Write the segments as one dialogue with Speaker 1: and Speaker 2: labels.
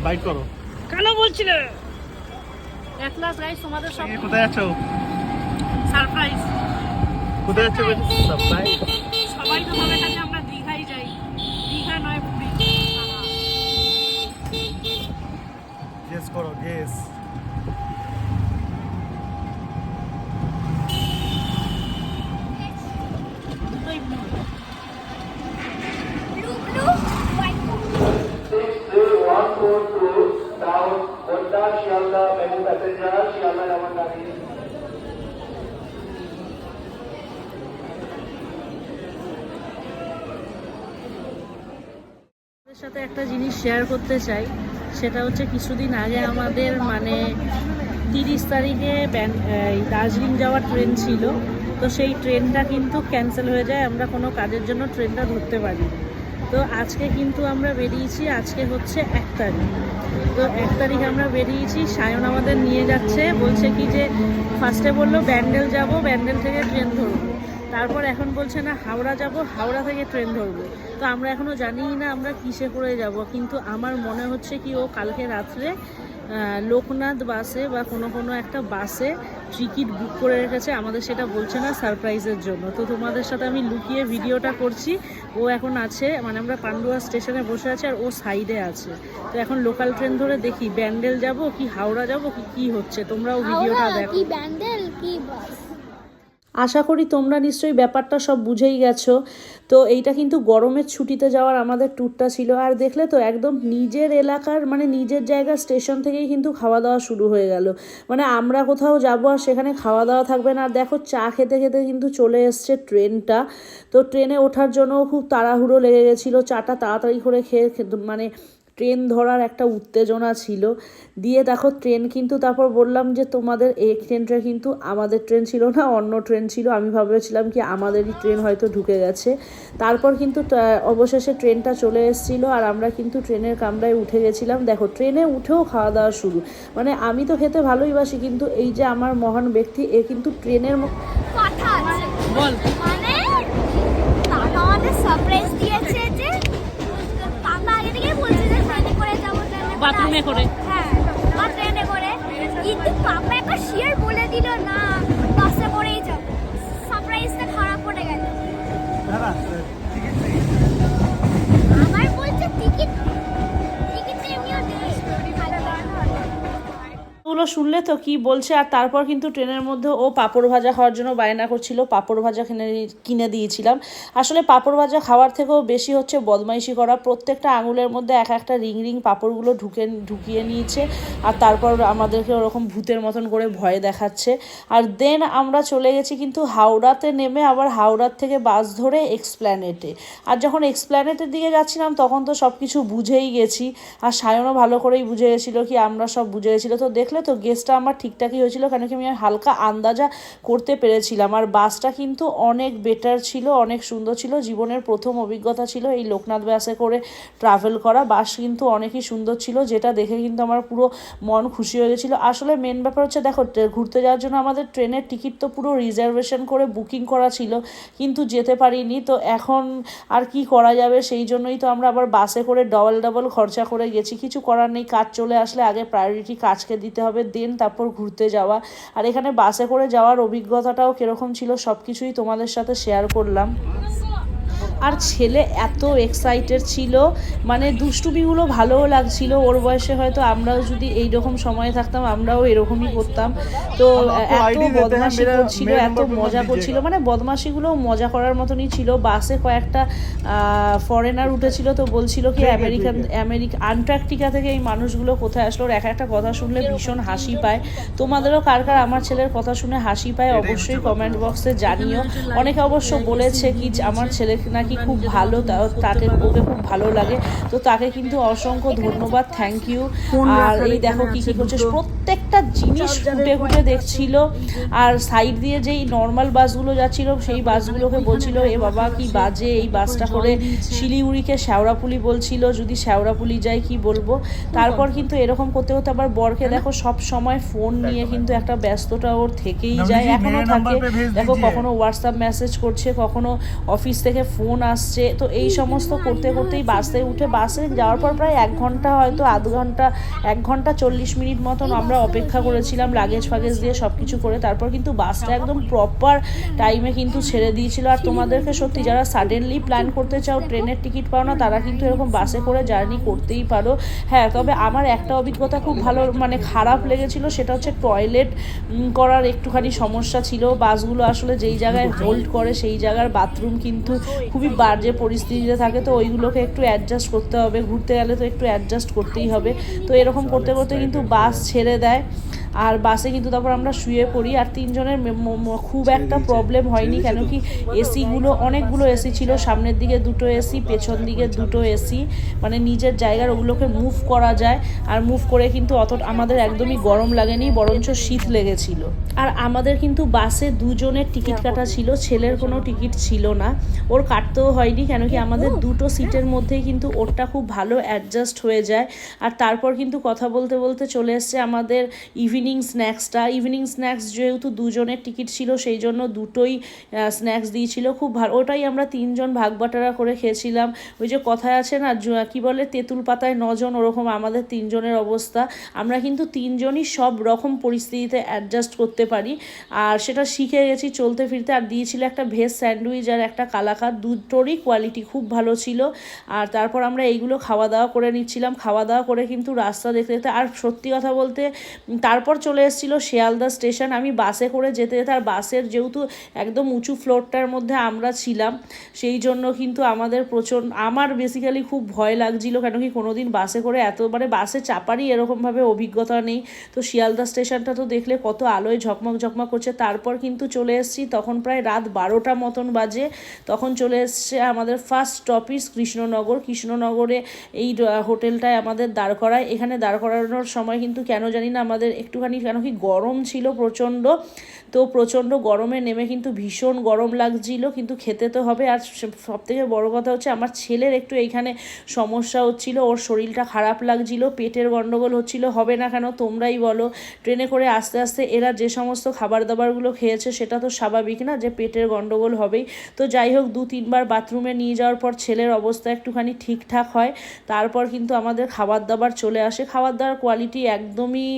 Speaker 1: Byte করো।
Speaker 2: কেন বলছিলে এক ক্লাস গাইস তোমাদের সব
Speaker 1: কোথায় আছো?
Speaker 2: সারপ্রাইজ।
Speaker 1: কোথায় আছো? সারপ্রাইজ।
Speaker 2: সবাই তো ভাবে কাছে আমরা দীঘায় যাই, দীঘা নয় পুরী।
Speaker 1: গেস করো, গেস।
Speaker 2: সাথে একটা জিনিস শেয়ার করতে চাই, সেটা হচ্ছে কিছুদিন আগে আমাদের মানে 30 তারিখে দার্জিলিং যাওয়ার ট্রেন ছিল। তো সেই ট্রেনটা কিন্তু ক্যান্সেল হয়ে যায়, আমরা কোনো কাজের জন্য ট্রেনটা ধরতে পারি। তো আজকে কিন্তু আমরা বেরিয়েছি, আজকে হচ্ছে 1 তারিখ। তো 1 তারিখ আমরা বেরিয়েছি, সায়ন আমাদের নিয়ে যাচ্ছে, বলছে কি যে ফার্স্টে বললো ব্যান্ডেল যাব, ব্যান্ডেল থেকে ট্রেন ধরবো, তারপর এখন বলছে না হাওড়া যাব, হাওড়া থেকে ট্রেন ধরবো। তো আমরা এখনও জানিই না আমরা কিসে করে যাব, কিন্তু আমার মনে হচ্ছে কি ও কালকে রাত্রে লোকনাথ বাসে বা কোনো একটা বাসে টিকিট বুক করে রেখেছে, আমাদের সেটা বলছে না সারপ্রাইজের জন্য। তো তোমাদের সাথে আমি লুকিয়ে ভিডিওটা করছি। ও এখন আছে মানে আমরা পান্ডুয়া স্টেশনে বসে আছি আর ও সাইডে আছে। তো এখন লোকাল ট্রেন ধরে দেখি ব্যান্ডেল যাব কি হাওড়া যাব কি হচ্ছে, তোমরাও ভিডিওটা দেখো।
Speaker 3: কি ব্যান্ডেল কি বাস।
Speaker 2: আশা করি তোমরা নিশ্চয়ই ব্যাপারটা সব বুঝেই গেছো। তো এইটা কিন্তু গরমের ছুটিতে যাওয়ার আমাদের ট্যুরটা ছিল। আর দেখলে তো একদম নিজের এলাকার মানে নিজের জায়গার স্টেশন থেকেই কিন্তু খাওয়া দাওয়া শুরু হয়ে গেল। মানে আমরা কোথাও যাবো আর সেখানে খাওয়া দাওয়া থাকবে না। আর দেখো চা খেতে খেতে কিন্তু চলে এসছে ট্রেনটা। তো ট্রেনে ওঠার জন্য খুব তাড়াহুড়ো লেগে গেছিলো, চাটা তাড়াতাড়ি করে খেয়ে মানে ট্রেন ধরার একটা উত্তেজনা ছিল। দিয়ে দেখো ট্রেন কিন্তু তারপর বললাম যে তোমাদের এই ট্রেনটা কিন্তু আমাদের ট্রেন ছিল না, অন্য ট্রেন ছিল। আমি ভাবছিলাম কি আমাদেরই ট্রেন হয়তো ঢুকে গেছে। তারপর কিন্তু অবশেষে ট্রেনটা চলে এসেছিলো আর আমরা কিন্তু ট্রেনের কামরায় উঠে গেছিলাম। দেখো ট্রেনে উঠেও খাওয়া দাওয়া শুরু। মানে আমি তো খেতে ভালোই বাসি, কিন্তু এই যে আমার মহান ব্যক্তি এ কিন্তু ট্রেনের
Speaker 3: কথা আছে
Speaker 2: বল
Speaker 3: মানে তারা আমাদের সারপ্রাইজ দিয়েছে যে আমরা আগে থেকে বলছি যে ট্রেনে করে যাবো,
Speaker 2: বাথরুমে করে।
Speaker 3: হ্যাঁ বা ট্রেনে করে, কিন্তু পাপা একবার শিওর বলে দিল না বাসে করেই যাবো। সারপ্রাইজটা খারাপ পড়ে গেল। আমার বলছে টিকিট এমনিও নেই ভালো
Speaker 2: গুলো শুনলে তো কি বলছে। আর তারপর কিন্তু ট্রেনের মধ্যে ও পাঁপড় ভাজা খাওয়ার জন্য বায়না করছিল, পাঁপড় ভাজা কিনে দিয়েছিলাম। আসলে পাঁপড় ভাজা খাওয়ার থেকেও বেশি হচ্ছে বদমাইশি করা। প্রত্যেকটা আঙুলের মধ্যে একটা রিং পাঁপড়গুলো ঢুকিয়ে নিয়েছে আর তারপর আমাদেরকে ওরকম ভূতের মতন করে ভয় দেখাচ্ছে। আর দেন আমরা চলে গেছি কিন্তু হাওড়াতে নেমে আবার হাওড়ার থেকে বাস ধরে এক্সপ্ল্যানেটে। আর যখন এক্সপ্ল্যানেটের দিকে যাচ্ছিলাম তখন তো সব কিছু বুঝেই গেছি, আর সায়নও ভালো করেই বুঝে গেছিলো কি আমরা সব বুঝে গেছিলো। তো দেখলে তো গেসটা আমার ঠিকঠাকই হয়েছিল, কেন কি আমি হালকা আন্দাজা করতে পেরেছিলাম। আর বাসটা কিন্তু অনেক বেটার ছিল, অনেক সুন্দর ছিল। জীবনের প্রথম অভিজ্ঞতা ছিল এই লোকনাথ বাসে করে ট্রাভেল করা। বাস কিন্তু অনেকই সুন্দর ছিল, যেটা দেখে কিন্তু আমার পুরো মন খুশি হয়ে গেছিলো। আসলে মেন ব্যাপার হচ্ছে দেখো ঘুরতে যাওয়ার জন্য আমাদের ট্রেনের টিকিট তো পুরো রিজার্ভেশন করে বুকিং করা ছিল, কিন্তু যেতে পারিনি। তো এখন আর কি করা যাবে, সেই জন্যই তো আমরা আবার বাসে করে ডবল খরচা করে গেছি। কিছু করার নেই, কাজ চলে আসলে আগে প্রায়োরিটি কাজকে দিতে হবে, দেন তারপর ঘুরতে যাওয়া। আর এখানে বাসে করে যাওয়ার অভিজ্ঞতাটাও কীরকম ছিল সব কিছুই তোমাদের সাথে শেয়ার করলাম। আর ছেলে এত এক্সাইটেড ছিল, মানে দুষ্টুমিগুলো ভালোও লাগছিল। ওর বয়সে হয়তো আমরাও যদি এইরকম সময়ে থাকতাম আমরাও এরকমই করতাম। তো এত বদমাশি করছিল, এত মজা করছিল, মানে বদমাশিগুলো মজা করার মতনই ছিল। বাসে কয়েকটা ফরেনার উঠেছিল, তো বলছিল কি আমেরিকা আন্টার্কটিকা থেকে এই মানুষগুলো কোথায় আসলো। ওর একটা কথা শুনলে ভীষণ হাসি পায়। তোমাদেরও কার আমার ছেলের কথা শুনে হাসি পায় অবশ্যই কমেন্ট বক্সে জানিও। অনেকে অবশ্য বলেছে কি আমার ছেলে নাকি খুব ভালো, তাকে ওকে খুব ভালো লাগে। তো তাকে কিন্তু অসংখ্য ধন্যবাদ, থ্যাংক ইউ। আর এই দেখো কি করছে, প্রত্যেকটা জিনিস খুঁটে দেখছিল। আর সাইড দিয়ে যেই নর্মাল বাসগুলো যাচ্ছিল সেই বাসগুলোকে বলছিল এ বাবা কি বাজে, এই বাসটা করে শিলিগুড়িকে শেওড়াফুলি বলছিল, যদি শেওড়াফুলি যায় কি বলবো। তারপর কিন্তু এরকম করতে করতে আবার বরকে দেখো সব সময় ফোন নিয়ে কিন্তু একটা ব্যস্ততা ওর থেকেই যায়, এখনো থাকে। দেখো কখনো হোয়াটসঅ্যাপ মেসেজ করছে, কখনো অফিস থেকে ফোন ফোন আসছে। তো এই সমস্ত করতে করতেই বাসে উঠে বাসে যাওয়ার পর প্রায় 1 ঘন্টা হয়তো আধ ঘন্টা 1 ঘন্টা 40 মিনিট মতন আমরা অপেক্ষা করেছিলাম লাগেজ ফাগেজ দিয়ে সব কিছু করে। তারপর কিন্তু বাসটা একদম প্রপার টাইমে কিন্তু ছেড়ে দিয়েছিল। আর তোমাদেরকে সত্যি যারা সাডেনলি প্ল্যান করতে চাও, ট্রেনের টিকিট পাও না, তারা কিন্তু এরকম বাসে করে জার্নি করতেই পারো। হ্যাঁ, তবে আমার একটা অভিজ্ঞতা খুব ভালো মানে খারাপ লেগেছিল, সেটা হচ্ছে টয়লেট করার একটুখানি সমস্যা ছিল। বাসগুলো আসলে যেই জায়গায় হোল্ড করে সেই জায়গার বাথরুম কিন্তু খুবই বাজে পরিস্থিতিতে থাকে, তো ওইগুলোকে একটু অ্যাডজাস্ট করতে হবে। ঘুরতে গেলে তো একটু অ্যাডজাস্ট করতেই হবে। তো এরকম করতে করতে কিন্তু বাস ছেড়ে দেয়। আর বাসে কিন্তু তারপর আমরা শুয়ে পড়ি। আর তিনজনের খুব একটা প্রবলেম হয়নি, কেন কি এসিগুলো অনেকগুলো এসি ছিল, সামনের দিকে 2টো এসি, পেছন দিকে 2টো এসি, মানে নিজের জায়গার ওগুলোকে মুভ করা যায়। আর মুভ করে কিন্তু অত আমাদের একদমই গরম লাগেনি, বরঞ্চ শীত লেগেছিল। আর আমাদের কিন্তু বাসে 2জনের টিকিট কাটা ছিল, ছেলের কোনো টিকিট ছিল না। ওর কাটতেও হয়নি, কেন কি আমাদের 2টো সিটের মধ্যেই কিন্তু ওরটা খুব ভালো অ্যাডজাস্ট হয়ে যায়। আর তারপর কিন্তু কথা বলতে বলতে চলে এসছে আমাদের ইভিনিং স্ন্যাক্স। যেহেতু 2জনের টিকিট ছিল সেই জন্য 2টোই স্ন্যাক্স দিয়েছিল, খুব ভালো। ওটাই আমরা 3জন ভাগ বাটারা করে খেয়েছিলাম। ওই যে কথায় আছে না, কি বলে, তেঁতুল পাতায় 9জন, ওরকম আমাদের 3জনের অবস্থা। আমরা কিন্তু 3জনই সব রকম পরিস্থিতিতে অ্যাডজাস্ট করতে পারি, আর সেটা শিখে গেছি চলতে ফিরতে। আর দিয়েছিল একটা ভেজ স্যান্ডউইচ আর একটা কালাকাঁদ, দুটোরই কোয়ালিটি খুব ভালো ছিল। আর তারপর আমরা এইগুলো খাওয়া দাওয়া করে নিচ্ছিলাম। খাওয়া দাওয়া করে কিন্তু রাস্তা দেখতে দেখতে, আর সত্যি কথা বলতে তারপর চলে এসেছিল শিয়ালদা স্টেশন। আমি বাসে করে যেতে যেতে, আর বাসের যেহেতু একদম উঁচু ফ্লোরটার মধ্যে আমরা ছিলাম, সেই জন্য কিন্তু আমার বেসিক্যালি খুব ভয় লাগছিল, কেন কি কোনোদিন বাসে করে এতবারে বাসে চাপারই এরকমভাবে অভিজ্ঞতা নেই। তো শিয়ালদা স্টেশনটা তো দেখলে কত আলোয় ঝকমক করছে। তারপর কিন্তু চলে এসেছি, তখন প্রায় রাত 12টা মতন বাজে। তখন চলে এসছে আমাদের ফার্স্ট স্টপেজ কৃষ্ণনগরে। এই হোটেলটায় আমাদের দাঁড় করায়। এখানে দাঁড় করানোর সময় কিন্তু কেন জানি না আমাদের একটুখানি, কেন কি গরম ছিল প্রচণ্ড, তো প্রচণ্ড গরমে নেমে কিন্তু ভীষণ গরম লাগছিল, কিন্তু খেতে তো হবে। আর সবথেকে বড় কথা হচ্ছে আমার ছেলের একটু এইখানে সমস্যা হচ্ছিল, ওর শরীরটা খারাপ লাগছিল, পেটের গন্ডগোল হচ্ছিল। হবে না কেন তোমরাই বলো, ট্রেনে করে আস্তে আস্তে এরা যে সমস্ত খাবার দাবারগুলো খেয়েছে সেটা তো স্বাভাবিক না যে পেটের গন্ডগোল হবেই। তো যাই হোক, 2-3বার বাথরুমে নিয়ে যাওয়ার পর ছেলের অবস্থা একটুখানি ঠিকঠাক হয়। তারপর কিন্তু আমাদের খাবার দাবার চলে আসে। খাবার দাবার কোয়ালিটি একদমই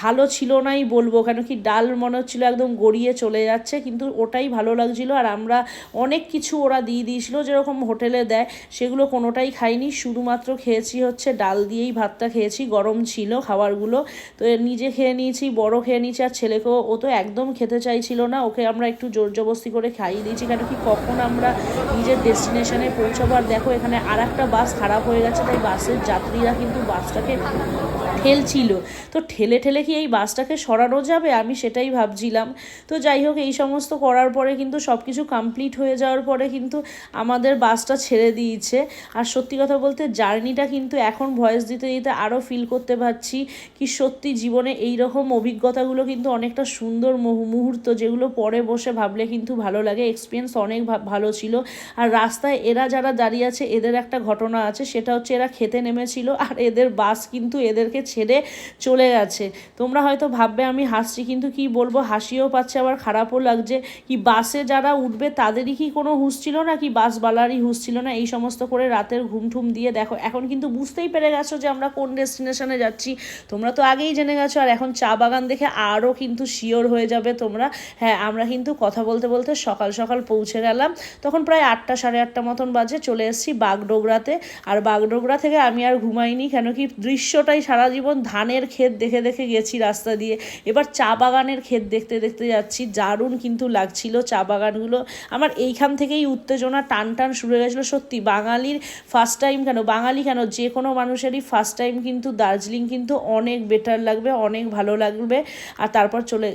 Speaker 2: ভালো ছিল নাই বলবো, কেন কি ডাল মনে হচ্ছিলো একদম গড়িয়ে চলে যাচ্ছে, কিন্তু ওটাই ভালো লাগছিলো। আর আমরা অনেক কিছু ওরা দিয়ে দিয়েছিলো যেরকম হোটেলে দেয়, সেগুলো কোনোটাই খাইনি, শুধুমাত্র খেয়েছি হচ্ছে ডাল দিয়েই ভাতটা খেয়েছি। গরম ছিল খাবারগুলো, তো নিজে খেয়ে নিয়েছি, বড় খেয়ে নিয়েছি। আর ছেলেকেও, ও তো একদম খেতে চাইছিল না, ওকে আমরা একটু জোর জবস্তি করে খাইয়ে দিয়েছি, কেন কি কখন আমরা নিজের ডেস্টিনেশনে পৌঁছাবো। আর দেখো এখানে আর একটা বাস খারাপ হয়ে গেছে, তাই বাসের যাত্রীরা কিন্তু বাসটাকে ঠেলছিল। তো ঠেলে কি এই বাসটাকে সরানো যাবে, আমি সেটাই ভাবছিলাম। তো যাই হোক, এই সমস্ত করার পরে কিন্তু সব কিছু কমপ্লিট হয়ে যাওয়ার পরে কিন্তু আমাদের বাসটা ছেড়ে দিয়েছে। আর সত্যি কথা বলতে জার্নিটা কিন্তু এখন ভয়েস দিতে দিতে আরও ফিল করতে পারছি কি সত্যি জীবনে এই রকম অভিজ্ঞতাগুলো কিন্তু অনেকটা সুন্দর মুহূর্ত, যেগুলো পরে বসে ভাবলে কিন্তু ভালো লাগে। এক্সপিরিয়েন্স অনেক ভালো ছিল। আর রাস্তায় এরা যারা দাঁড়িয়ে আছে, এদের একটা ঘটনা আছে, সেটা হচ্ছে এরা খেতে নেমেছিল আর এদের বাস কিন্তু এদেরকে ছেড়ে চলে গেছে। তোমরা হয়তো ভাববে আমি হাসছি, কিন্তু কি বলবো, হাসিও পাচ্ছে আবার খারাপও লাগছে। কি বাসে যারা উঠবে তাদেরই কি কোনো হুঁশ ছিল না, কি বাসওয়ালারই হুঁশ ছিল না? এই সমস্ত করে রাতের ঘুম দিয়ে দেখো এখন কিন্তু বুঝতেই পেরে গেছো যে আমরা কোন ডেস্টিনেশনে যাচ্ছি। তোমরা তো আগেই জেনে গেছো, আর এখন চা বাগান দেখে আরও কিন্তু শিওর হয়ে যাবে তোমরা। হ্যাঁ, আমরা কিন্তু কথা বলতে বলতে সকাল সকাল পৌঁছে গেলাম। তখন প্রায় 8টা সাড়ে 8টা মতন বাজে। চলে এসেছি বাগডোগরাতে। আর বাগডোগরা থেকে আমি আর ঘুমাইনি, কেন কি দৃশ্যটাই সারা জীবন ধানের ক্ষেত দেখে দেখে গেছি রাস্তা দিয়ে, এবার চা বাগানের ক্ষেত দেখতে দেখতে যাচ্ছি। দারুণ কিন্তু লাগছিল চা বাগানগুলো। আমার এইখান থেকেই উত্তেজনা টান শুরু হয়ে গেছিলো। সত্যি বাঙালির ফার্স্ট টাইম বাঙালি কেন, যে কোনো মানুষেরই ফার্স্ট টাইম কিন্তু দার্জিলিং কিন্তু অনেক বেটার লাগবে, অনেক ভালো লাগবে। আর তারপর চলে